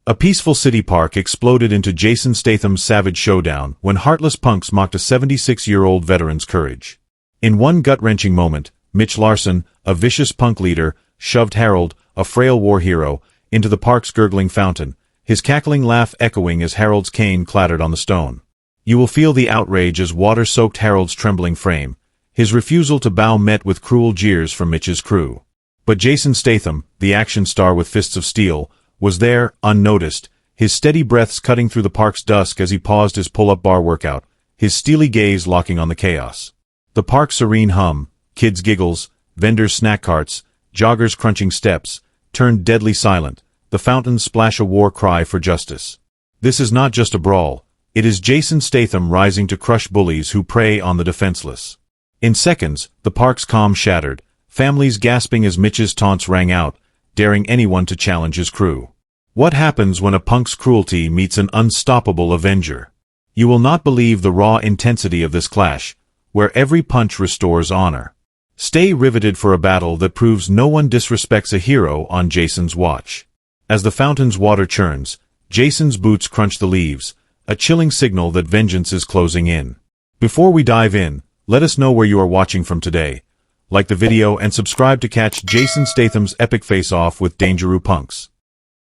A peaceful city park exploded into Jason Statham's savage showdown when heartless punks mocked a 76-year-old veteran's courage. In one gut-wrenching moment, Mitch Larson, a vicious punk leader, shoved Harold, a frail war hero, into the park's gurgling fountain, his cackling laugh echoing as Harold's cane clattered on the stone. You will feel the outrage as water soaked Harold's trembling frame, his refusal to bow met with cruel jeers from Mitch's crew. But Jason Statham, the action star with fists of steel, was there, unnoticed, his steady breaths cutting through the park's dusk as he paused his pull-up bar workout, his steely gaze locking on the chaos. The park's serene hum, kids' giggles, vendors' snack carts, joggers' crunching steps, turned deadly silent, the fountains splash a war cry for justice. This is not just a brawl, it is Jason Statham rising to crush bullies who prey on the defenseless. In seconds, the park's calm shattered, families gasping as Mitch's taunts rang out, daring anyone to challenge his crew. What happens when a punk's cruelty meets an unstoppable avenger? You will not believe the raw intensity of this clash, where every punch restores honor. Stay riveted for a battle that proves no one disrespects a hero on Jason's watch. As the fountain's water churns, Jason's boots crunch the leaves, a chilling signal that vengeance is closing in. Before we dive in, let us know where you are watching from today. Like the video and subscribe to catch Jason Statham's epic face-off with Dangerous punks.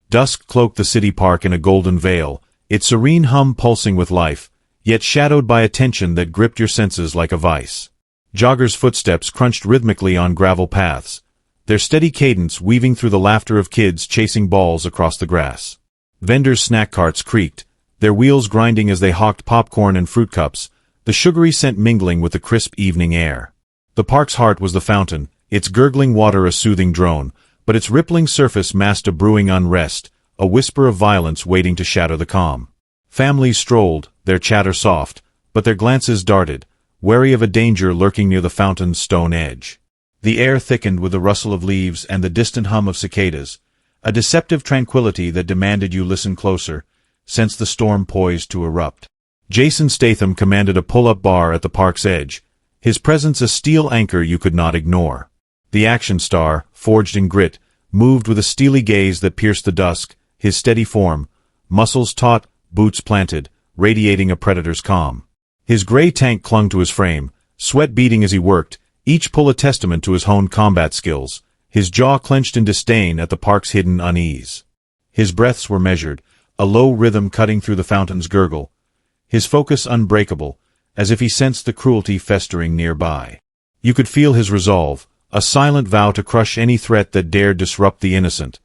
Dusk cloaked the city park in a golden veil, its serene hum pulsing with life, yet shadowed by a tension that gripped your senses like a vice. Joggers' footsteps crunched rhythmically on gravel paths, their steady cadence weaving through the laughter of kids chasing balls across the grass. Vendors' snack carts creaked, their wheels grinding as they hawked popcorn and fruit cups, the sugary scent mingling with the crisp evening air. The park's heart was the fountain, its gurgling water a soothing drone, but its rippling surface masked a brewing unrest, a whisper of violence waiting to shatter the calm. Families strolled, their chatter soft, but their glances darted, wary of a danger lurking near the fountain's stone edge. The air thickened with the rustle of leaves and the distant hum of cicadas, a deceptive tranquility that demanded you listen closer, since the storm poised to erupt. Jason Statham commanded a pull-up bar at the park's edge, his presence a steel anchor you could not ignore. The action star, forged in grit, moved with a steely gaze that pierced the dusk, his steady form, muscles taut, boots planted, radiating a predator's calm. His gray tank clung to his frame, sweat beading as he worked, each pull a testament to his honed combat skills, his jaw clenched in disdain at the park's hidden unease. His breaths were measured, a low rhythm cutting through the fountain's gurgle, his focus unbreakable, as if he sensed the cruelty festering nearby. You could feel his resolve, a silent vow to crush any threat that dared disrupt the innocent,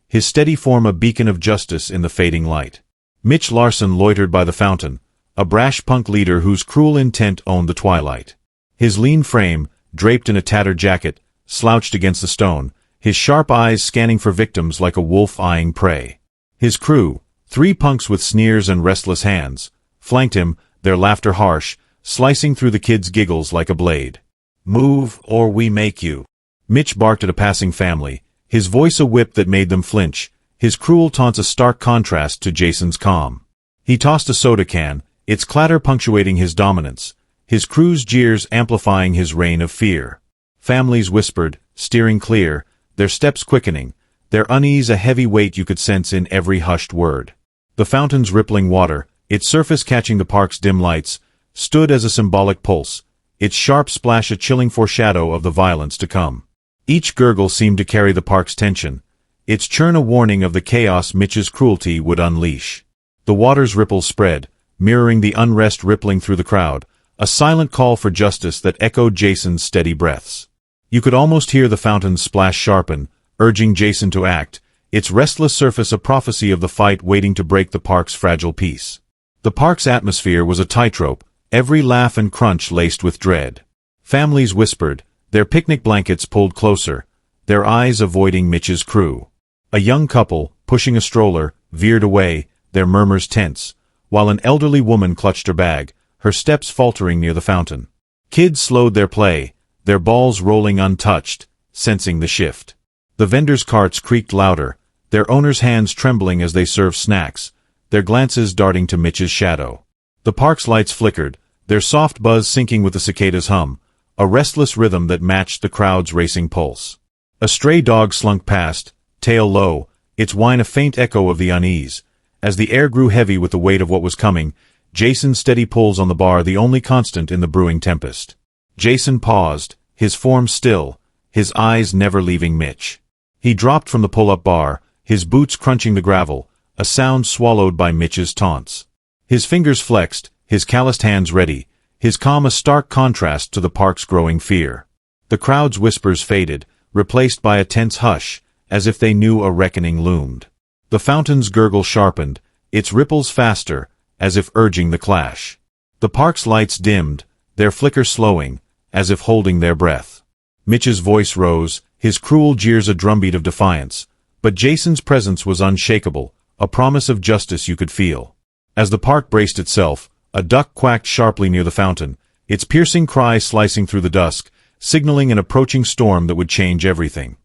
his steady form a beacon of justice in the fading light. Mitch Larson loitered by the fountain, a brash punk leader whose cruel intent owned the twilight. His lean frame, draped in a tattered jacket, slouched against the stone, his sharp eyes scanning for victims like a wolf eyeing prey. His crew, 3 punks with sneers and restless hands, flanked him, their laughter harsh, slicing through the kids' giggles like a blade. "Move, or we make you." Mitch barked at a passing family, his voice a whip that made them flinch, his cruel taunts a stark contrast to Jason's calm. He tossed a soda can, its clatter punctuating his dominance, his crew's jeers amplifying his reign of fear. Families whispered, steering clear, their steps quickening, their unease a heavy weight you could sense in every hushed word. The fountain's rippling water, its surface catching the park's dim lights, stood as a symbolic pulse, its sharp splash a chilling foreshadow of the violence to come. Each gurgle seemed to carry the park's tension, its churn a warning of the chaos Mitch's cruelty would unleash. The water's ripples spread, mirroring the unrest rippling through the crowd, a silent call for justice that echoed Jason's steady breaths. You could almost hear the fountain's splash sharpen, urging Jason to act, its restless surface a prophecy of the fight waiting to break the park's fragile peace. The park's atmosphere was a tightrope, every laugh and crunch laced with dread. Families whispered, their picnic blankets pulled closer, their eyes avoiding Mitch's crew. A young couple, pushing a stroller, veered away, their murmurs tense, while an elderly woman clutched her bag, her steps faltering near the fountain. Kids slowed their play, their balls rolling untouched, sensing the shift. The vendors' carts creaked louder, their owners' hands trembling as they served snacks, their glances darting to Mitch's shadow. The park's lights flickered, their soft buzz syncing with the cicada's hum, a restless rhythm that matched the crowd's racing pulse. A stray dog slunk past, tail low, its whine a faint echo of the unease. As the air grew heavy with the weight of what was coming, Jason's steady pulls on the bar the only constant in the brewing tempest. Jason paused, his form still, his eyes never leaving Mitch. He dropped from the pull-up bar, his boots crunching the gravel, a sound swallowed by Mitch's taunts. His fingers flexed, his calloused hands ready, his calm a stark contrast to the park's growing fear. The crowd's whispers faded, replaced by a tense hush, as if they knew a reckoning loomed. The fountain's gurgle sharpened, its ripples faster, as if urging the clash. The park's lights dimmed, their flicker slowing, as if holding their breath. Mitch's voice rose, his cruel jeers a drumbeat of defiance, but Jason's presence was unshakable, a promise of justice you could feel. As the park braced itself, a duck quacked sharply near the fountain, its piercing cry slicing through the dusk, signaling an approaching storm that would change everything.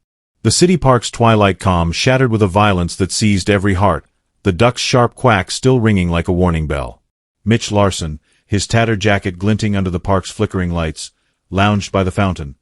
The city park's twilight calm shattered with a violence that seized every heart, the duck's sharp quack still ringing like a warning bell. Mitch Larson, his tattered jacket glinting under the park's flickering lights, lounged by the fountain,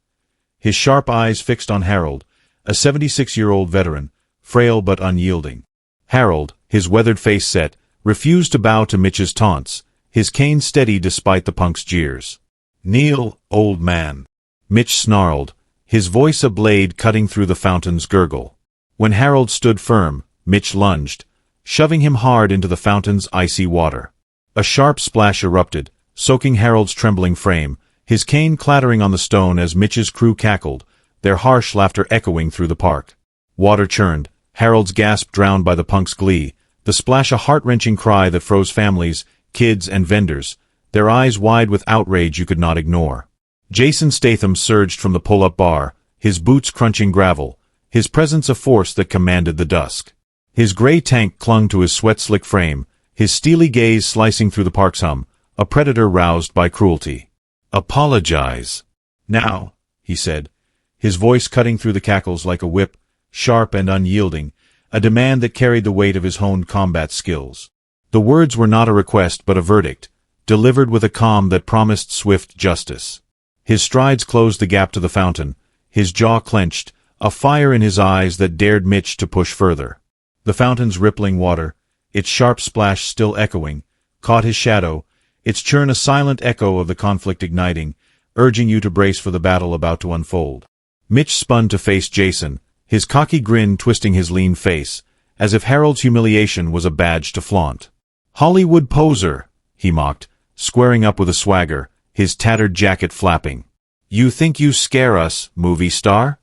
his sharp eyes fixed on Harold, a 76-year-old veteran, frail but unyielding. Harold, his weathered face set, refused to bow to Mitch's taunts, his cane steady despite the punk's jeers. "Kneel, old man," Mitch snarled, his voice a blade cutting through the fountain's gurgle. When Harold stood firm, Mitch lunged, shoving him hard into the fountain's icy water. A sharp splash erupted, soaking Harold's trembling frame, his cane clattering on the stone as Mitch's crew cackled, their harsh laughter echoing through the park. Water churned, Harold's gasp drowned by the punk's glee, the splash a heart-wrenching cry that froze families, kids, and vendors, their eyes wide with outrage you could not ignore. Jason Statham surged from the pull-up bar, his boots crunching gravel, his presence a force that commanded the dusk. His gray tank clung to his sweat-slick frame, his steely gaze slicing through the park's hum, a predator roused by cruelty. "Apologize. Now," he said, his voice cutting through the cackles like a whip, sharp and unyielding, a demand that carried the weight of his honed combat skills. The words were not a request but a verdict, delivered with a calm that promised swift justice. His strides closed the gap to the fountain, his jaw clenched, a fire in his eyes that dared Mitch to push further. The fountain's rippling water, its sharp splash still echoing, caught his shadow, its churn a silent echo of the conflict igniting, urging you to brace for the battle about to unfold. Mitch spun to face Jason, his cocky grin twisting his lean face, as if Harold's humiliation was a badge to flaunt. "Hollywood poser," he mocked, squaring up with a swagger, his tattered jacket flapping. "You think you scare us, movie star?"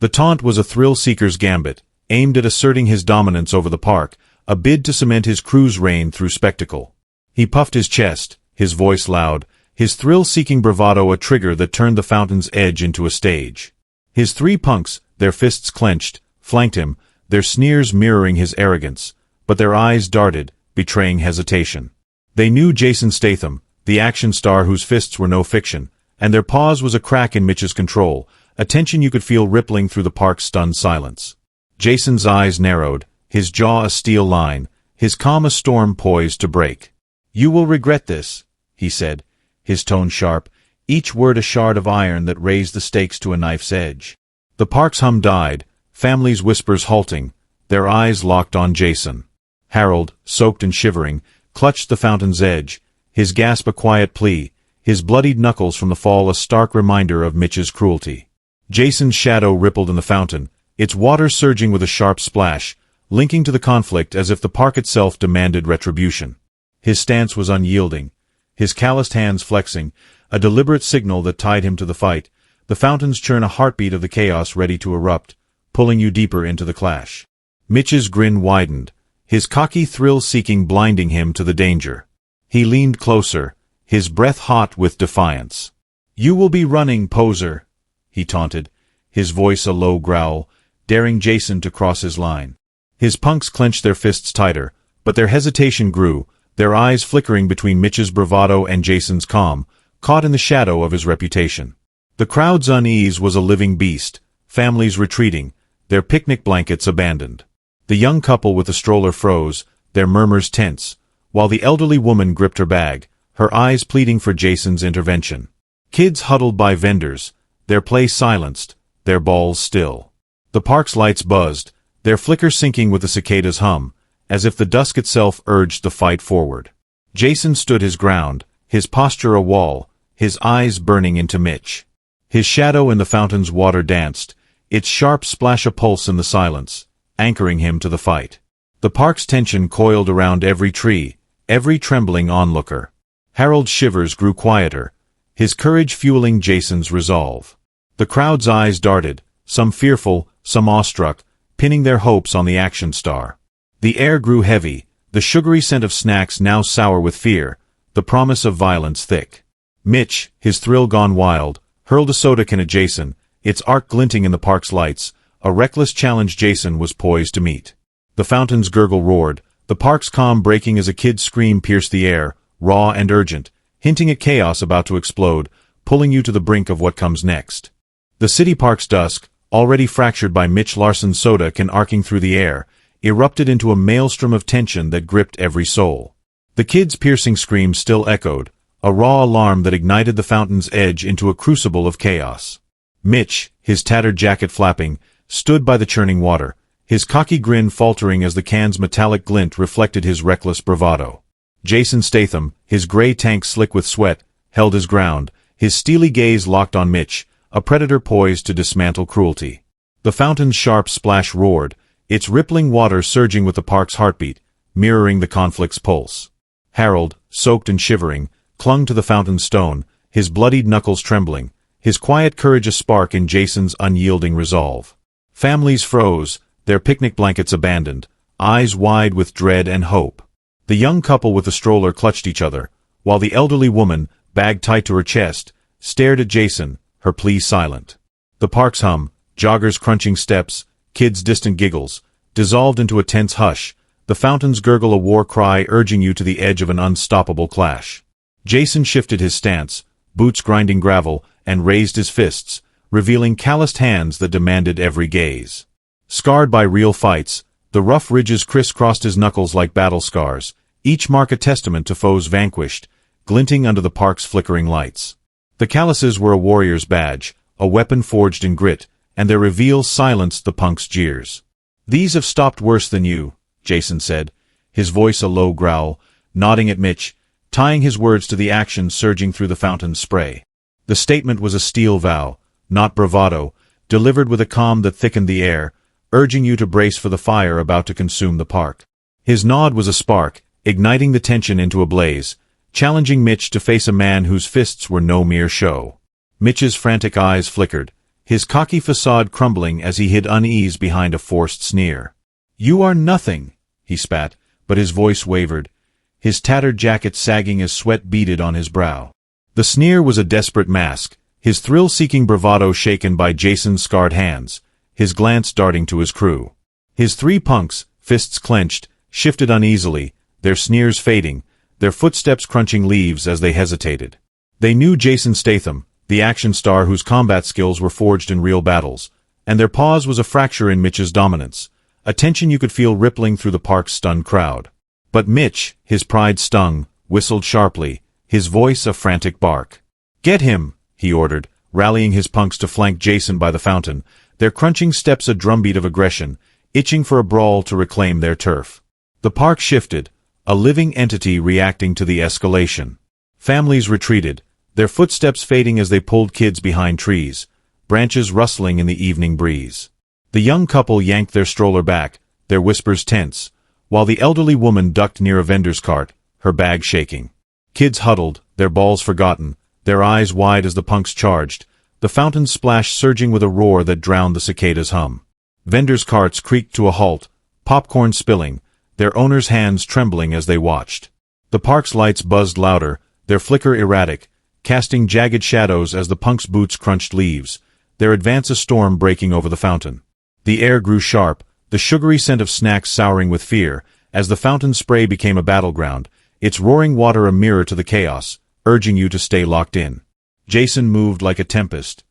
The taunt was a thrill-seeker's gambit, aimed at asserting his dominance over the park, a bid to cement his crew's reign through spectacle. He puffed his chest, his voice loud, his thrill-seeking bravado a trigger that turned the fountain's edge into a stage. His three punks, their fists clenched, flanked him, their sneers mirroring his arrogance, but their eyes darted, betraying hesitation. They knew Jason Statham, the action star whose fists were no fiction, and their pause was a crack in Mitch's control, a tension you could feel rippling through the park's stunned silence. Jason's eyes narrowed, his jaw a steel line, his calm a storm poised to break. "You will regret this," he said, his tone sharp, each word a shard of iron that raised the stakes to a knife's edge. The park's hum died, families' whispers halting, their eyes locked on Jason. Harold, soaked and shivering, clutched the fountain's edge, his gasp a quiet plea, his bloodied knuckles from the fall a stark reminder of Mitch's cruelty. Jason's shadow rippled in the fountain, its water surging with a sharp splash, linking to the conflict as if the park itself demanded retribution. His stance was unyielding, his calloused hands flexing, a deliberate signal that tied him to the fight, the fountain's churn a heartbeat of the chaos ready to erupt, pulling you deeper into the clash. Mitch's grin widened, his cocky thrill-seeking blinding him to the danger. He leaned closer, his breath hot with defiance. "You will be running, poser," he taunted, his voice a low growl, daring Jason to cross his line. His punks clenched their fists tighter, but their hesitation grew, their eyes flickering between Mitch's bravado and Jason's calm, caught in the shadow of his reputation. The crowd's unease was a living beast, families retreating, their picnic blankets abandoned. The young couple with the stroller froze, their murmurs tense, while the elderly woman gripped her bag, her eyes pleading for Jason's intervention. Kids huddled by vendors, their play silenced, their balls still. The park's lights buzzed, their flicker syncing with the cicada's hum, as if the dusk itself urged the fight forward. Jason stood his ground, his posture a wall, his eyes burning into Mitch. His shadow in the fountain's water danced, its sharp splash a pulse in the silence, anchoring him to the fight. The park's tension coiled around every tree, every trembling onlooker. Harold's shivers grew quieter, his courage fueling Jason's resolve. The crowd's eyes darted, some fearful, some awestruck, pinning their hopes on the action star. The air grew heavy, the sugary scent of snacks now sour with fear, the promise of violence thick. Mitch, his thrill gone wild, hurled a soda can at Jason, its arc glinting in the park's lights, a reckless challenge Jason was poised to meet. The fountain's gurgle roared, the park's calm breaking as a kid's scream pierced the air, raw and urgent, hinting at chaos about to explode, pulling you to the brink of what comes next. The city park's dusk, already fractured by Mitch Larson's soda can arcing through the air, erupted into a maelstrom of tension that gripped every soul. The kid's piercing screams still echoed, a raw alarm that ignited the fountain's edge into a crucible of chaos. Mitch, his tattered jacket flapping, stood by the churning water, his cocky grin faltering as the can's metallic glint reflected his reckless bravado. Jason Statham, his gray tank slick with sweat, held his ground, his steely gaze locked on Mitch, a predator poised to dismantle cruelty. The fountain's sharp splash roared, its rippling water surging with the park's heartbeat, mirroring the conflict's pulse. Harold, soaked and shivering, clung to the fountain's stone, his bloodied knuckles trembling, his quiet courage a spark in Jason's unyielding resolve. Families froze, their picnic blankets abandoned, eyes wide with dread and hope. The young couple with the stroller clutched each other, while the elderly woman, bag tight to her chest, stared at Jason, her plea silent. The park's hum, joggers' crunching steps, kids' distant giggles, dissolved into a tense hush, the fountain's gurgle a war cry urging you to the edge of an unstoppable clash. Jason shifted his stance, boots grinding gravel, and raised his fists, revealing calloused hands that demanded every gaze. Scarred by real fights, the rough ridges crisscrossed his knuckles like battle scars, each mark a testament to foes vanquished, glinting under the park's flickering lights. The calluses were a warrior's badge, a weapon forged in grit, and their reveal silenced the punk's jeers. "These have stopped worse than you," Jason said, his voice a low growl, nodding at Mitch, tying his words to the action surging through the fountain's spray. The statement was a steel vow, not bravado, delivered with a calm that thickened the air, urging you to brace for the fire about to consume the park. His nod was a spark, igniting the tension into a blaze, challenging Mitch to face a man whose fists were no mere show. Mitch's frantic eyes flickered, his cocky facade crumbling as he hid unease behind a forced sneer. "You are nothing," he spat, but his voice wavered, his tattered jacket sagging as sweat beaded on his brow. The sneer was a desperate mask, his thrill-seeking bravado shaken by Jason's scarred hands, his glance darting to his crew. His three punks, fists clenched, shifted uneasily, their sneers fading, their footsteps crunching leaves as they hesitated. They knew Jason Statham, the action star whose combat skills were forged in real battles, and their pause was a fracture in Mitch's dominance, a tension you could feel rippling through the park's stunned crowd. But Mitch, his pride stung, whistled sharply, his voice a frantic bark. "Get him!" he ordered, rallying his punks to flank Jason by the fountain, their crunching steps a drumbeat of aggression, itching for a brawl to reclaim their turf. The park shifted, a living entity reacting to the escalation. Families retreated, their footsteps fading as they pulled kids behind trees, branches rustling in the evening breeze. The young couple yanked their stroller back, their whispers tense, while the elderly woman ducked near a vendor's cart, her bag shaking. Kids huddled, their balls forgotten, their eyes wide as the punks charged, the fountain splash surging with a roar that drowned the cicada's hum. Vendors' carts creaked to a halt, popcorn spilling, their owners' hands trembling as they watched. The park's lights buzzed louder, their flicker erratic, casting jagged shadows as the punks' boots crunched leaves, their advance a storm breaking over the fountain. The air grew sharp, the sugary scent of snacks souring with fear, as the fountain's spray became a battleground, its roaring water a mirror to the chaos, urging you to stay locked in. Jason moved like a tempest,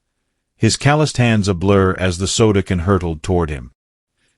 his calloused hands a blur as the soda can hurtled toward him.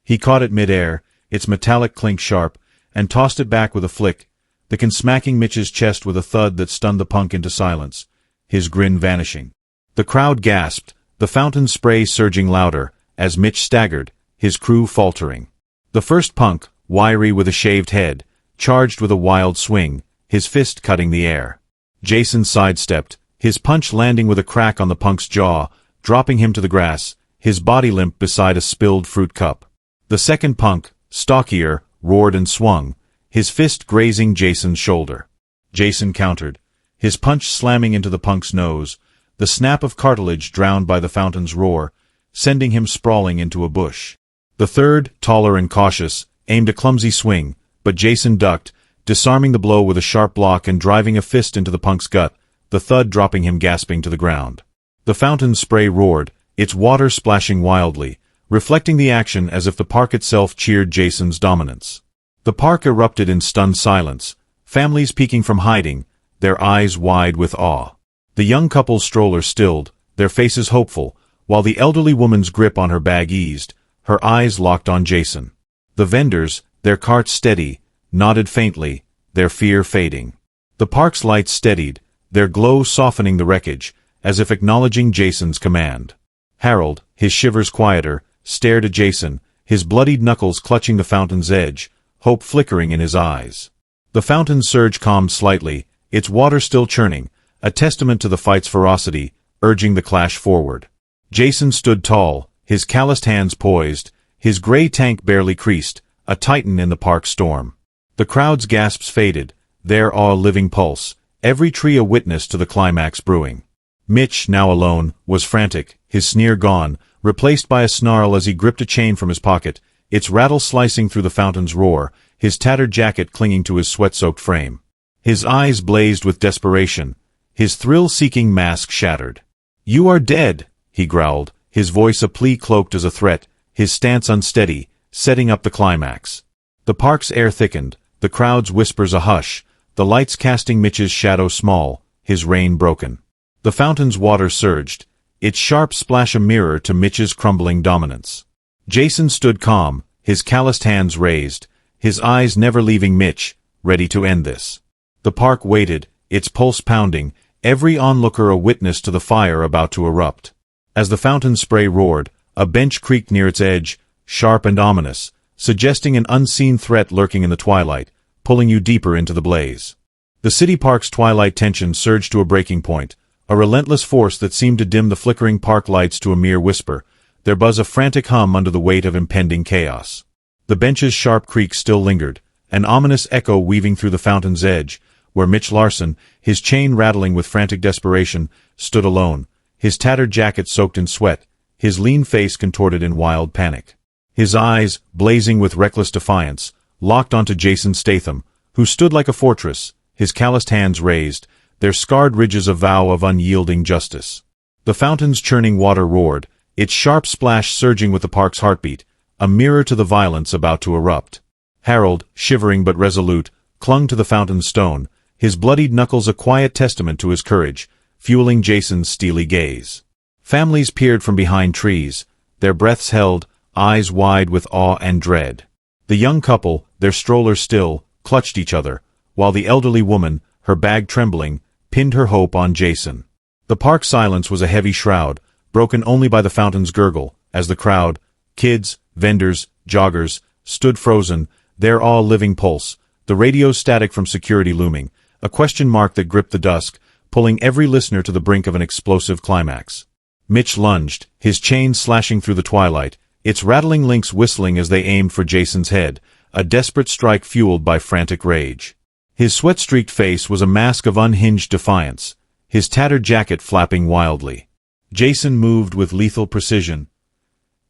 He caught it mid-air, its metallic clink sharp, and tossed it back with a flick, the can smacking Mitch's chest with a thud that stunned the punk into silence, his grin vanishing. The crowd gasped, the fountain spray surging louder, as Mitch staggered, his crew faltering. The first punk, wiry with a shaved head, charged with a wild swing, his fist cutting the air. Jason sidestepped, his punch landing with a crack on the punk's jaw, dropping him to the grass, his body limp beside a spilled fruit cup. The second punk, stockier, roared and swung, his fist grazing Jason's shoulder. Jason countered, his punch slamming into the punk's nose, the snap of cartilage drowned by the fountain's roar, sending him sprawling into a bush. The third, taller and cautious, aimed a clumsy swing, but Jason ducked, disarming the blow with a sharp block and driving a fist into the punk's gut, the thud dropping him gasping to the ground. The fountain's spray roared, its water splashing wildly, reflecting the action as if the park itself cheered Jason's dominance. The park erupted in stunned silence, families peeking from hiding, their eyes wide with awe. The young couple's stroller stilled, their faces hopeful, while the elderly woman's grip on her bag eased, her eyes locked on Jason. The vendors, their carts steady, nodded faintly, their fear fading. The park's lights steadied, their glow softening the wreckage, as if acknowledging Jason's command. Harold, his shivers quieter, stared at Jason, his bloodied knuckles clutching the fountain's edge, hope flickering in his eyes. The fountain's surge calmed slightly, its water still churning, a testament to the fight's ferocity, urging the clash forward. Jason stood tall, his calloused hands poised, his gray tank barely creased, a titan in the park's storm. The crowd's gasps faded, their awe a living pulse, every tree a witness to the climax brewing. Mitch, now alone, was frantic, his sneer gone, replaced by a snarl as he gripped a chain from his pocket, its rattle slicing through the fountain's roar, his tattered jacket clinging to his sweat-soaked frame. His eyes blazed with desperation, his thrill-seeking mask shattered. "You are dead," he growled, his voice a plea cloaked as a threat, his stance unsteady, setting up the climax. The park's air thickened, the crowd's whispers a hush, the lights casting Mitch's shadow small, his rein broken. The fountain's water surged, its sharp splash a mirror to Mitch's crumbling dominance. Jason stood calm, his calloused hands raised, his eyes never leaving Mitch, ready to end this. The park waited, its pulse pounding, every onlooker a witness to the fire about to erupt. As the fountain's spray roared, a bench creaked near its edge, sharp and ominous, suggesting an unseen threat lurking in the twilight, pulling you deeper into the blaze. The city park's twilight tension surged to a breaking point, a relentless force that seemed to dim the flickering park lights to a mere whisper, their buzz a frantic hum under the weight of impending chaos. The bench's sharp creak still lingered, an ominous echo weaving through the fountain's edge, where Mitch Larson, his chain rattling with frantic desperation, stood alone, his tattered jacket soaked in sweat, his lean face contorted in wild panic. His eyes, blazing with reckless defiance, locked onto Jason Statham, who stood like a fortress, his calloused hands raised, their scarred ridges a vow of unyielding justice. The fountain's churning water roared, its sharp splash surging with the park's heartbeat, a mirror to the violence about to erupt. Harold, shivering but resolute, clung to the fountain's stone, his bloodied knuckles a quiet testament to his courage, fueling Jason's steely gaze. Families peered from behind trees, their breaths held, eyes wide with awe and dread. The young couple, their stroller still, clutched each other, while the elderly woman, her bag trembling, pinned her hope on Jason. The park silence was a heavy shroud, broken only by the fountain's gurgle, as the crowd, kids, vendors, joggers, stood frozen, their awe living pulse, the radio static from security looming, a question mark that gripped the dusk, pulling every listener to the brink of an explosive climax. Mitch lunged, his chain slashing through the twilight, its rattling links whistling as they aimed for Jason's head, a desperate strike fueled by frantic rage. His sweat-streaked face was a mask of unhinged defiance, his tattered jacket flapping wildly. Jason moved with lethal precision,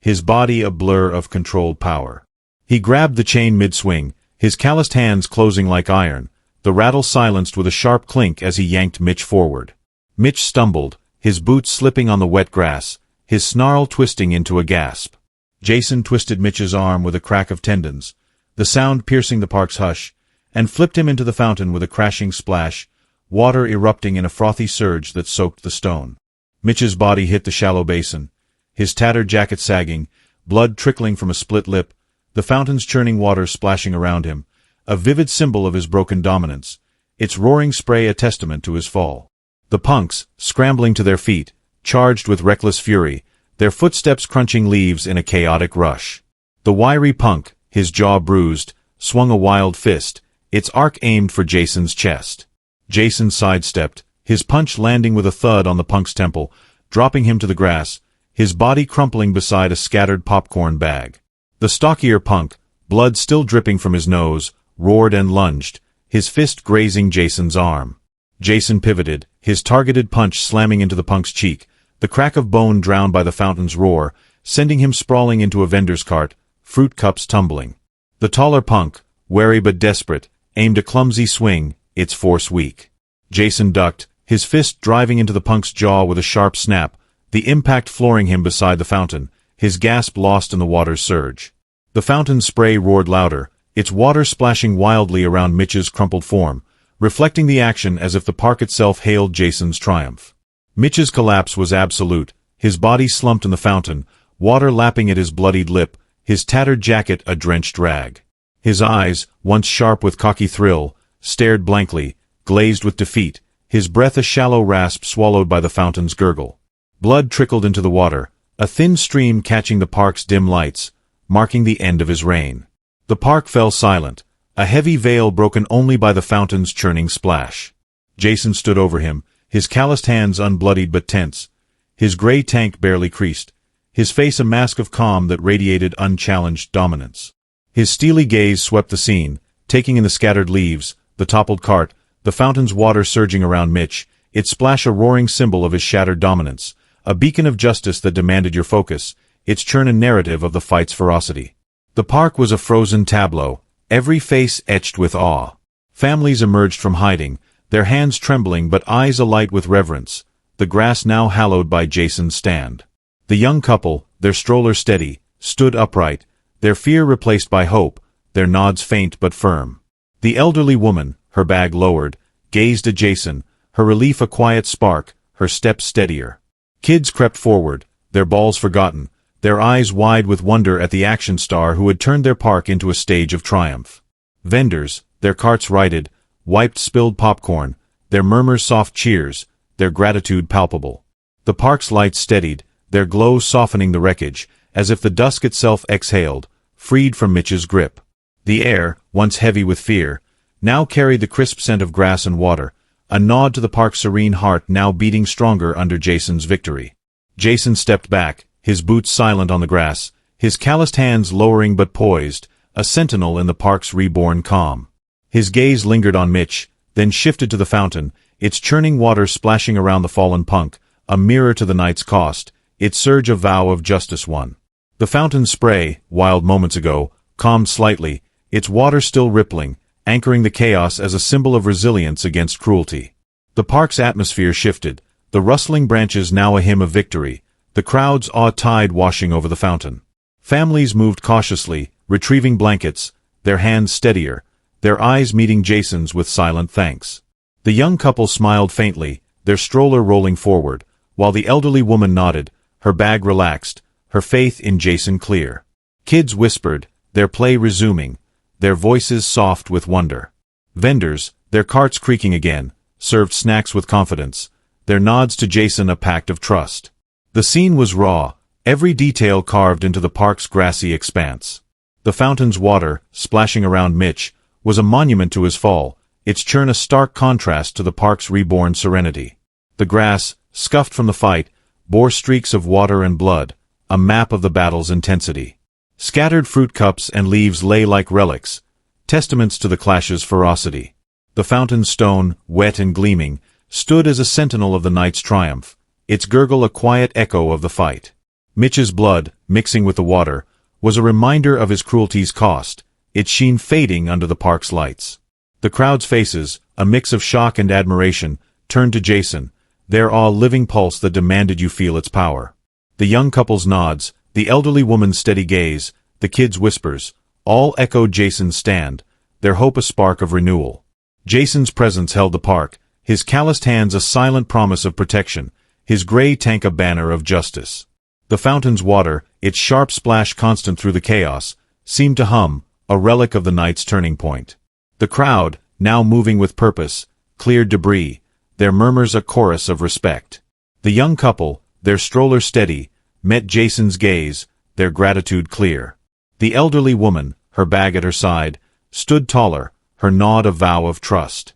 his body a blur of controlled power. He grabbed the chain mid-swing, his calloused hands closing like iron, the rattle silenced with a sharp clink as he yanked Mitch forward. Mitch stumbled, his boots slipping on the wet grass, his snarl twisting into a gasp. Jason twisted Mitch's arm with a crack of tendons, the sound piercing the park's hush, and flipped him into the fountain with a crashing splash, water erupting in a frothy surge that soaked the stone. Mitch's body hit the shallow basin, his tattered jacket sagging, blood trickling from a split lip, the fountain's churning water splashing around him, a vivid symbol of his broken dominance, its roaring spray a testament to his fall. The punks, scrambling to their feet, charged with reckless fury, their footsteps crunching leaves in a chaotic rush. The wiry punk, his jaw bruised, swung a wild fist, its arc aimed for Jason's chest. Jason sidestepped, his punch landing with a thud on the punk's temple, dropping him to the grass, his body crumpling beside a scattered popcorn bag. The stockier punk, blood still dripping from his nose, roared and lunged, his fist grazing Jason's arm. Jason pivoted, his targeted punch slamming into the punk's cheek, the crack of bone drowned by the fountain's roar, sending him sprawling into a vendor's cart, fruit cups tumbling. The taller punk, wary but desperate, aimed a clumsy swing, its force weak. Jason ducked, his fist driving into the punk's jaw with a sharp snap, the impact flooring him beside the fountain, his gasp lost in the water's surge. The fountain's spray roared louder, its water splashing wildly around Mitch's crumpled form, reflecting the action as if the park itself hailed Jason's triumph. Mitch's collapse was absolute, his body slumped in the fountain, water lapping at his bloodied lip, his tattered jacket a drenched rag. His eyes, once sharp with cocky thrill, stared blankly, glazed with defeat, his breath a shallow rasp swallowed by the fountain's gurgle. Blood trickled into the water, a thin stream catching the park's dim lights, marking the end of his reign. The park fell silent, a heavy veil broken only by the fountain's churning splash. Jason stood over him, his calloused hands unbloodied but tense, his gray tank barely creased, his face a mask of calm that radiated unchallenged dominance. His steely gaze swept the scene, taking in the scattered leaves, the toppled cart, the fountain's water surging around Mitch, its splash a roaring symbol of his shattered dominance, a beacon of justice that demanded your focus, its churn a narrative of the fight's ferocity. The park was a frozen tableau, every face etched with awe. Families emerged from hiding, their hands trembling but eyes alight with reverence, the grass now hallowed by Jason's stand. The young couple, their stroller steady, stood upright, their fear replaced by hope, their nods faint but firm. The elderly woman, her bag lowered, gazed at Jason, her relief a quiet spark, her steps steadier. Kids crept forward, their balls forgotten, their eyes wide with wonder at the action star who had turned their park into a stage of triumph. Vendors, their carts righted, wiped spilled popcorn, their murmurs soft cheers, their gratitude palpable. The park's lights steadied, their glow softening the wreckage, as if the dusk itself exhaled, freed from Mitch's grip. The air, once heavy with fear, now carried the crisp scent of grass and water, a nod to the park's serene heart now beating stronger under Jason's victory. Jason stepped back, his boots silent on the grass, his calloused hands lowering but poised, a sentinel in the park's reborn calm. His gaze lingered on Mitch, then shifted to the fountain, its churning water splashing around the fallen punk, a mirror to the night's cost, its surge a vow of justice won. The fountain's spray, wild moments ago, calmed slightly, its water still rippling, anchoring the chaos as a symbol of resilience against cruelty. The park's atmosphere shifted, the rustling branches now a hymn of victory, the crowd's awed tide washing over the fountain. Families moved cautiously, retrieving blankets, their hands steadier, their eyes meeting Jason's with silent thanks. The young couple smiled faintly, their stroller rolling forward, while the elderly woman nodded, her bag relaxed, her faith in Jason clear. Kids whispered, their play resuming, their voices soft with wonder. Vendors, their carts creaking again, served snacks with confidence, their nods to Jason a pact of trust. The scene was raw, every detail carved into the park's grassy expanse. The fountain's water, splashing around Mitch, was a monument to his fall, its churn a stark contrast to the park's reborn serenity. The grass, scuffed from the fight, bore streaks of water and blood, a map of the battle's intensity. Scattered fruit cups and leaves lay like relics, testaments to the clash's ferocity. The fountain's stone, wet and gleaming, stood as a sentinel of the night's triumph, its gurgle a quiet echo of the fight. Mitch's blood, mixing with the water, was a reminder of his cruelty's cost, its sheen fading under the park's lights. The crowd's faces, a mix of shock and admiration, turned to Jason, their awe living pulse that demanded you feel its power. The young couple's nods, the elderly woman's steady gaze, the kids' whispers, all echoed Jason's stand, their hope a spark of renewal. Jason's presence held the park, his calloused hands a silent promise of protection, his gray tank a banner of justice. The fountain's water, its sharp splash constant through the chaos, seemed to hum, a relic of the night's turning point. The crowd, now moving with purpose, cleared debris, their murmurs a chorus of respect. The young couple, their stroller steady, met Jason's gaze, their gratitude clear. The elderly woman, her bag at her side, stood taller, her nod a vow of trust.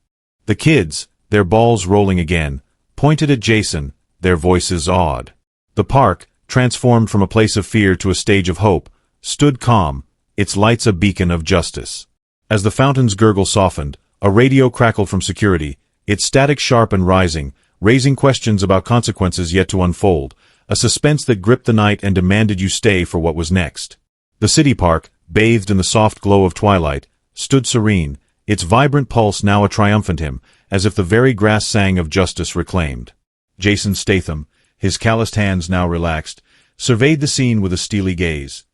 The kids, their balls rolling again, pointed at Jason, their voices awed. The park, transformed from a place of fear to a stage of hope, stood calm, its lights a beacon of justice. As the fountain's gurgle softened, a radio crackled from security, its static sharp and rising, raising questions about consequences yet to unfold, a suspense that gripped the night and demanded you stay for what was next. The city park, bathed in the soft glow of twilight, stood serene, its vibrant pulse now a triumphant hymn, as if the very grass sang of justice reclaimed. Jason Statham, his calloused hands now relaxed, surveyed the scene with a steely gaze.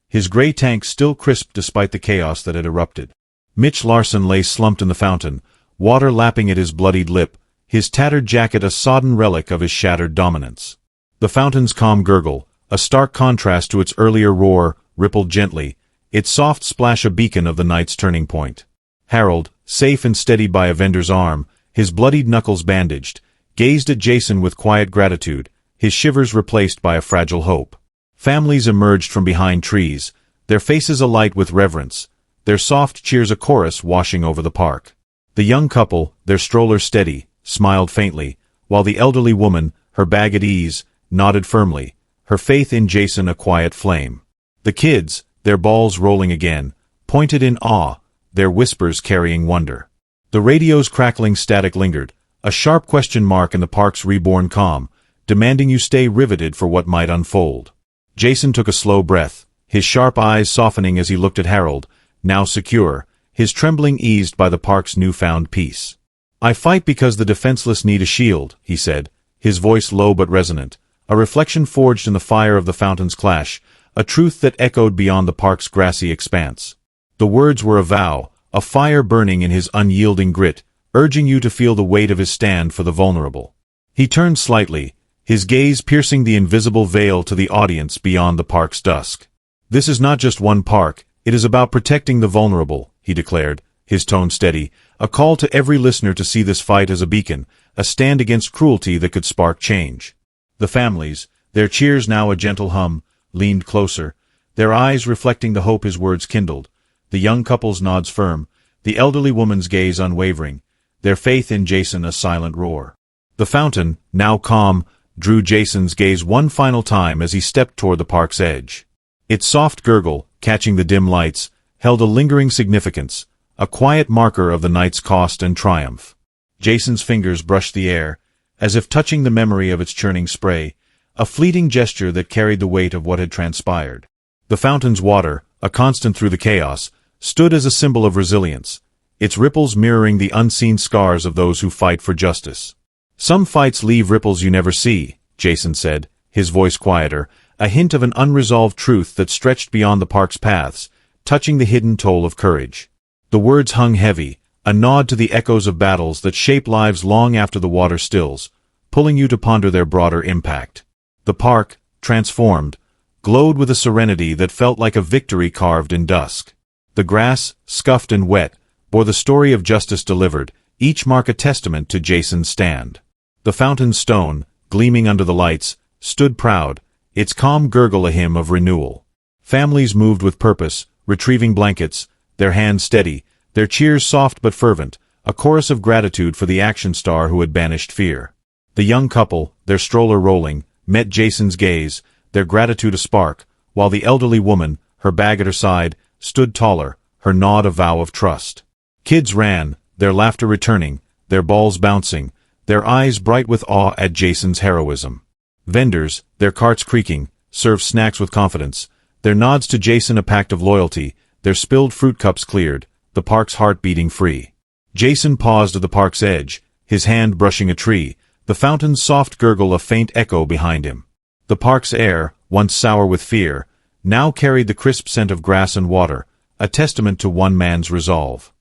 His gray tank still crisp despite the chaos that had erupted. Mitch Larson lay slumped in the fountain, water lapping at his bloodied lip, his tattered jacket a sodden relic of his shattered dominance. The fountain's calm gurgle, a stark contrast to its earlier roar, rippled gently, its soft splash a beacon of the night's turning point. Harold, safe and steadied by a vendor's arm, his bloodied knuckles bandaged, gazed at Jason with quiet gratitude, his shivers replaced by a fragile hope. Families emerged from behind trees, their faces alight with reverence, their soft cheers a chorus washing over the park. The young couple, their stroller steady, smiled faintly, while the elderly woman, her bag at ease, nodded firmly, her faith in Jason a quiet flame. The kids, their balls rolling again, pointed in awe, their whispers carrying wonder. The radio's crackling static lingered, a sharp question mark in the park's reborn calm, demanding you stay riveted for what might unfold. Jason took a slow breath, his sharp eyes softening as he looked at Harold, now secure, his trembling eased by the park's newfound peace. "I fight because the defenseless need a shield," he said, his voice low but resonant, a reflection forged in the fire of the fountain's clash, a truth that echoed beyond the park's grassy expanse. The words were a vow, a fire burning in his unyielding grit, urging you to feel the weight of his stand for the vulnerable. He turned slightly, his gaze piercing the invisible veil to the audience beyond the park's dusk. "This is not just one park, it is about protecting the vulnerable," he declared, his tone steady, a call to every listener to see this fight as a beacon, a stand against cruelty that could spark change. The families, their cheers now a gentle hum, leaned closer, their eyes reflecting the hope his words kindled, the young couple's nods firm, the elderly woman's gaze unwavering, their faith in Jason a silent roar. The fountain, now calm, drew Jason's gaze one final time as he stepped toward the park's edge. Its soft gurgle, catching the dim lights, held a lingering significance, a quiet marker of the night's cost and triumph. Jason's fingers brushed the air, as if touching the memory of its churning spray, a fleeting gesture that carried the weight of what had transpired. The fountain's water, a constant through the chaos, stood as a symbol of resilience, its ripples mirroring the unseen scars of those who fight for justice. "Some fights leave ripples you never see," Jason said, his voice quieter, a hint of an unresolved truth that stretched beyond the park's paths, touching the hidden toll of courage. The words hung heavy, a nod to the echoes of battles that shape lives long after the water stills, pulling you to ponder their broader impact. The park, transformed, glowed with a serenity that felt like a victory carved in dusk. The grass, scuffed and wet, bore the story of justice delivered, each mark a testament to Jason's stand. The fountain's stone, gleaming under the lights, stood proud, its calm gurgle a hymn of renewal. Families moved with purpose, retrieving blankets, their hands steady, their cheers soft but fervent, a chorus of gratitude for the action star who had banished fear. The young couple, their stroller rolling, met Jason's gaze, their gratitude a spark, while the elderly woman, her bag at her side, stood taller, her nod a vow of trust. Kids ran, their laughter returning, their balls bouncing, their eyes bright with awe at Jason's heroism. Vendors, their carts creaking, served snacks with confidence, their nods to Jason a pact of loyalty, their spilled fruit cups cleared, the park's heart beating free. Jason paused at the park's edge, his hand brushing a tree, the fountain's soft gurgle a faint echo behind him. The park's air, once sour with fear, now carried the crisp scent of grass and water, a testament to one man's resolve.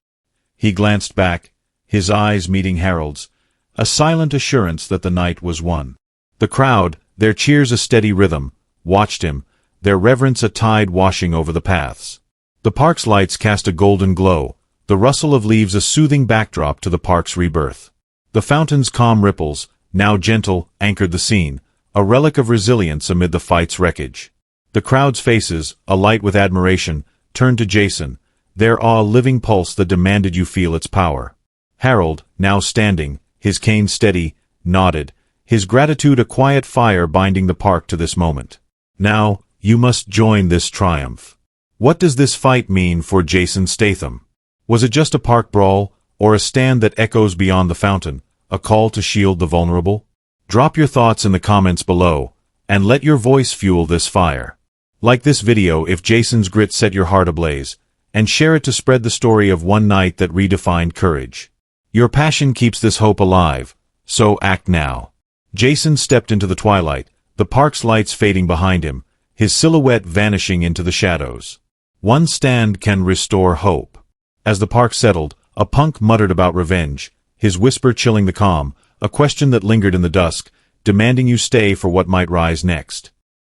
He glanced back, his eyes meeting Harold's, a silent assurance that the night was won. The crowd, their cheers a steady rhythm, watched him, their reverence a tide washing over the paths. The park's lights cast a golden glow, the rustle of leaves a soothing backdrop to the park's rebirth. The fountain's calm ripples, now gentle, anchored the scene, a relic of resilience amid the fight's wreckage. The crowd's faces, alight with admiration, turned to Jason, their awe a living pulse that demanded you feel its power. Harold, now standing, his cane steady, nodded, his gratitude a quiet fire binding the park to this moment. Now, you must join this triumph. What does this fight mean for Jason Statham? Was it just a park brawl, or a stand that echoes beyond the fountain, a call to shield the vulnerable? Drop your thoughts in the comments below, and let your voice fuel this fire. Like this video if Jason's grit set your heart ablaze, and share it to spread the story of one night that redefined courage. Your passion keeps this hope alive, so act now. Jason stepped into the twilight, the park's lights fading behind him, his silhouette vanishing into the shadows. One stand can restore hope. As the park settled, a punk muttered about revenge, his whisper chilling the calm, a question that lingered in the dusk, demanding you stay for what might rise next.